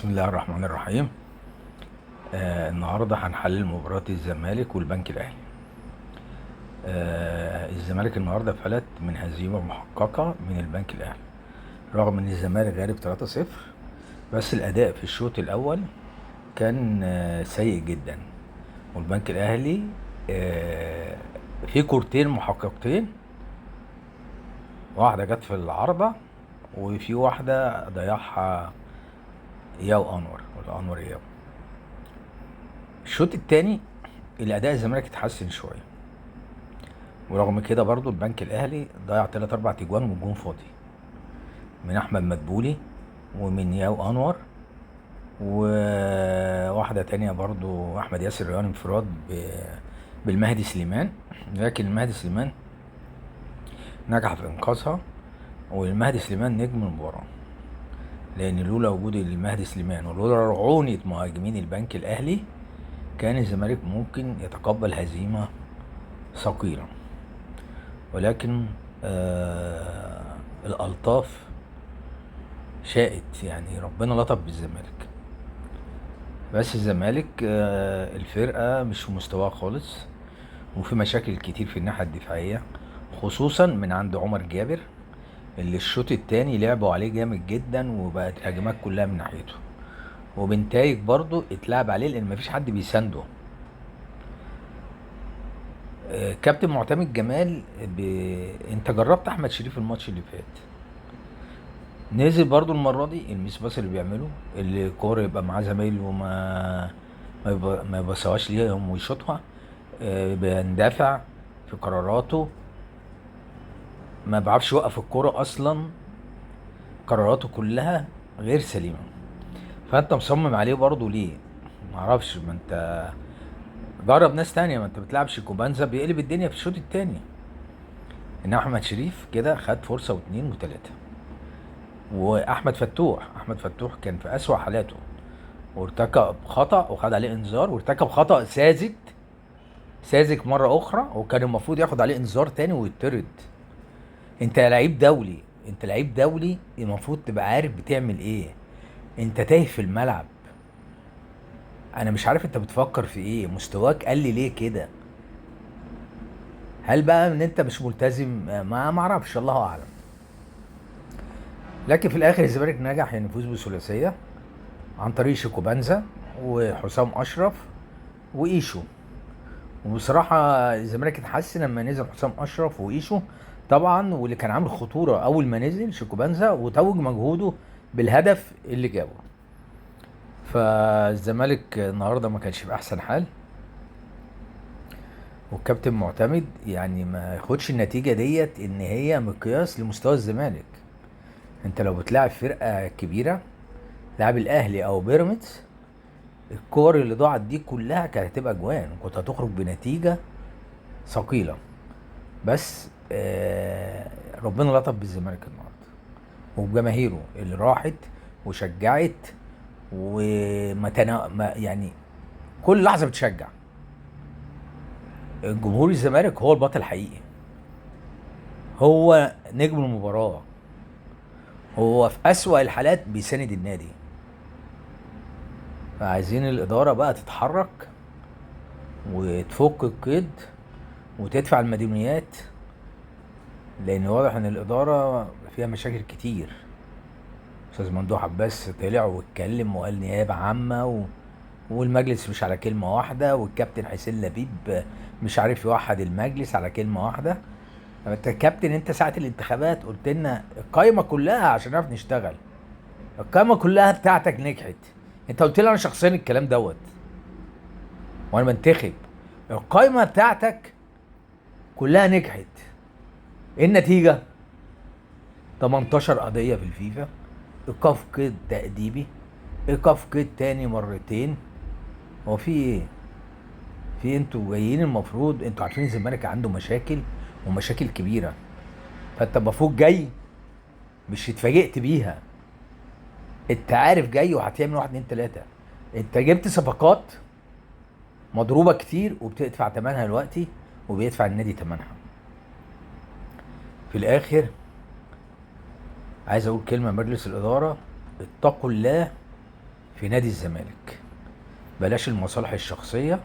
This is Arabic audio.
بسم الله الرحمن الرحيم. النهارده هنحلل مباراة الزمالك والبنك الأهلي. الزمالك النهارده فلت من هزيمة محققة من البنك الأهلي، رغم إن الزمالك غالب 3-0، بس الأداء في الشوط الأول كان سيء جدا. والبنك الأهلي آه في كورتين محققتين، واحدة جت في العارضة وفي واحدة ضيعها ياو أنور ياو. الشوط التاني الأداء الزمالك اتحسن شوية، ورغم كده برضو البنك الاهلي ضيع 3-4 تجوان والجون فاضي من احمد مدبولي ومن ياو انور، وواحده تانية برضو احمد ياسر ريان انفراد بالمهدي سليمان، لكن المهدي سليمان نجح في انقاذها. والمهدي سليمان نجم المباراه، لان لولا وجود المهدي سليمان ولولا رعونه مهاجمين البنك الاهلي كان الزمالك ممكن يتقبل هزيمه ثقيله. ولكن الألطاف شاءت، يعني ربنا لطف بالزمالك. بس الزمالك الفرقة مش في مستواه خالص، وفي مشاكل كتير في الناحية الدفاعية، خصوصا من عند عمر جابر اللي الشوط التاني لعبوا عليه جامد جدا، وبقت هجمات كلها من ناحيته، وبنتايج برضو اتلعب عليه لان مفيش حد بيسانده. كابتن معتمد جمال انت جربت احمد شريف الماتش اللي فات، نزل برضو المرة دي الميس باص اللي بيعمله، اللي الكورة يبقى معاه زمايله وما ما يبصهاش ليهم ويشوطها. بيندفع في قراراته، ما بيعرفش يوقف الكورة أصلا، قراراته كلها غير سليمة. فأنت مصمم عليه برضو ليه؟ معرفش، ما أنت جرب ناس تانية، ما أنت بتلعبش كوبانزا بيقلب الدنيا في الشوط التاني. إنما أحمد شريف كده خد فرصة واتنين وتلاتة. أحمد فتوح كان في أسوأ حالاته، وارتكب خطأ وخد عليه انذار، وارتكب خطأ ساذج مرة أخرى، وكان المفروض ياخد عليه انذار تاني ويطرد. انت لعيب دولي المفروض تبقى عارف بتعمل ايه. انت تايه في الملعب، انا مش عارف انت بتفكر في ايه، مستواك قل ليه كده؟ هل بقى ان انت مش ملتزم؟ ما معرفش، الله اعلم. لكن في الاخر الزمالك نجح ان يفوز بثلاثيه عن طريق شيكوبانزا وحسام اشرف وايشو. وبصراحه الزمالك اتحسن لما نزل حسام اشرف وايشو طبعا، واللي كان عامل خطوره اول ما نزل شيكوبانزا وتوج مجهوده بالهدف اللي جابه. فالزمالك النهارده ما كانش في احسن حال، والكابتن معتمد يعني ما ياخدش النتيجه ديت ان هي مقياس لمستوى الزمالك. انت لو بتلاعب فرقه كبيره، لاعب الاهلي او بيراميدز، الكور اللي ضاعت دي كلها كانت هتبقى جوان، وكنت هتخرج بنتيجه ثقيله. بس ربنا لطف بالزمالك النهارده وبجماهيره اللي راحت وشجعت، يعني كل لحظه بتشجع. جمهور الزمالك هو البطل الحقيقي، هو نجم المباراه، هو في اسوأ الحالات بيساند النادي. فعايزين الاداره بقى تتحرك وتفك القيد وتدفع المديونيات، لان واضح ان الاداره فيها مشاكل كتير. استاذ ممدوح عباس طلع واتكلم وقال نيابه عامه والمجلس مش على كلمه واحده، والكابتن حسين لبيب مش عارف يوحد المجلس على كلمه واحده. طب انت كابتن، انت ساعه الانتخابات قلت لنا القايمه كلها عشان نعرف نشتغل، القايمه كلها بتاعتك نجحت. انت قلت لي انا شخصيا الكلام دوت وانا بنتخب، القايمه بتاعتك كلها نجحت. ايه النتيجه؟ 18 قضيه في الفيفا، ايقاف قيد تأديبي، ايقاف قيد تاني مرتين. هو في ايه؟ انتوا جايين، المفروض انتوا عارفين الزمالك عنده مشاكل ومشاكل كبيره، فانت المفروض جاي مش اتفاجئت بيها، انت عارف جاي وهتعمل واحد اتنين تلاته. انت جبت صفقات مضروبه كتير وبتدفع ثمنها دلوقتي، وبيدفع النادي ثمنها. في الاخر عايز اقول كلمه مجلس الاداره: اتقوا الله في نادي الزمالك. بلاش المصالح الشخصية